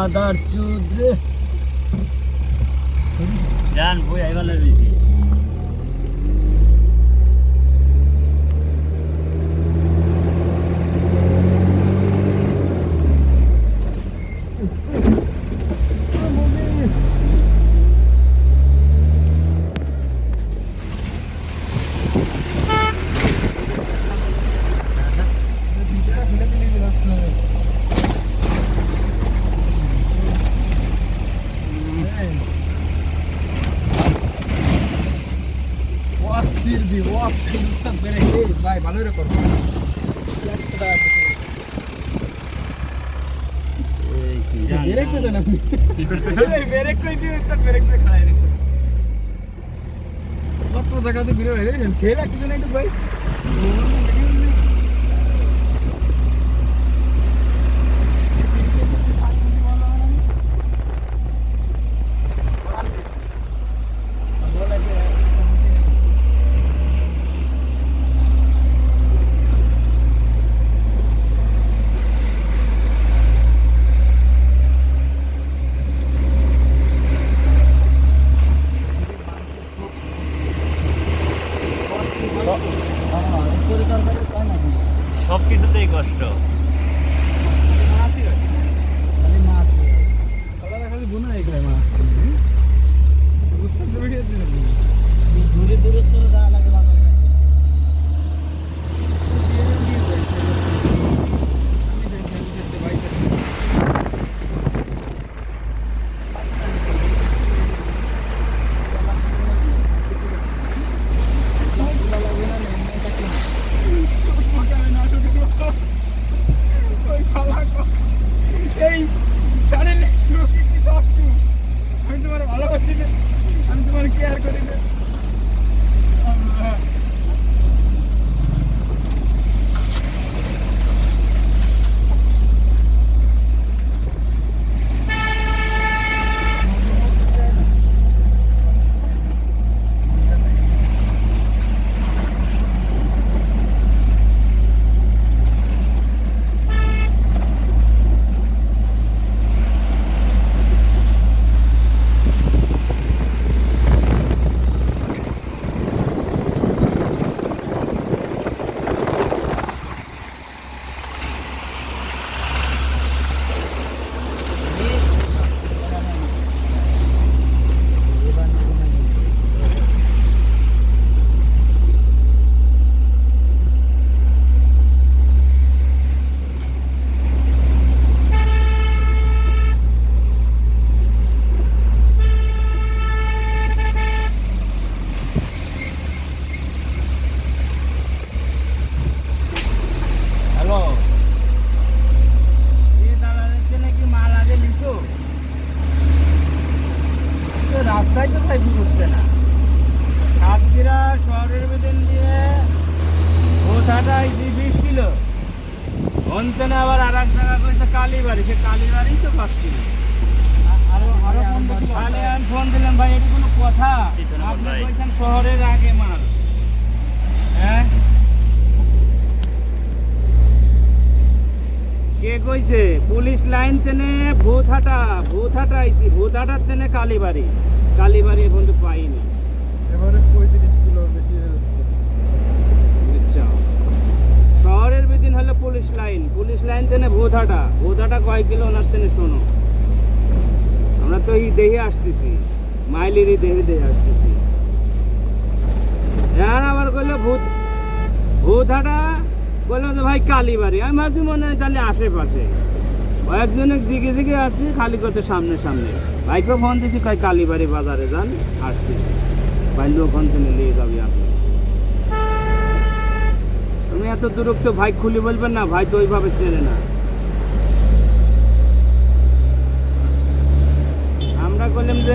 mother চোদ রে জান বই আইবার লাগছি ভাই ভালো রে করো ব্রেক করে দেন আপনি ব্রেক করে দিও স্যার ব্রেক করে খাড়াই রেখো কত জায়গাতে ঘুরে বেরিয়েছেন ছেলে একটু জন একটু ভাই সব কিছুতেই কষ্ট দূরে দূরস্থ যাওয়া লাগে আমি তোমার ভালোবাসি না আমি তোমার কেয়ার করি না রাস্তায় তো সাইকেল করছে না সাতক্ষীরা শহরের ভিতর দিয়ে ওঠাটা 20 কিলো অঞ্চনে আবার আর এক জায়গা করেছে কালীবাড়ি সে কালীবাড়ি তো পাচ্ছি তাহলে আমি ফোন দিলাম ভাই এটা কোনো কথা আপনি বলছেন শহরের আগে মাল হ্যাঁ কে কইছে পুলিশ লাইন তেনে ভূতহাটা আইছি ভূতহাটার তেনে কালীবাড়ি এখন তো পাইনি এবারে 35 কিলো বেশি হচ্ছে আচ্ছা শহরের বিদিন হলো পুলিশ লাইন তেনে ভূতহাটা কয় কিলো ওনার তেনে শোনো আমরা তো এই দেহে আসতেছি মাইলেরই দেহে আসতেছি এখন আবার কইলো ভূতহাটা বললো যে ভাই কালীবাড়ি আমি ভাবছি মনে হয় তাহলে আশেপাশে কয়েকজনের দিকে আছি খালি করতে সামনে ভাইকে ফোন দিচ্ছি কয় কালীবাড়ি বাজারে যান আসতেছি ভাই ওখান থেকে নিয়ে যাবি আপনি তুমি এত দূরত্ব ভাই খুলি বলবেন না ভাই তো ওইভাবে চেনে না আমরা বললাম যে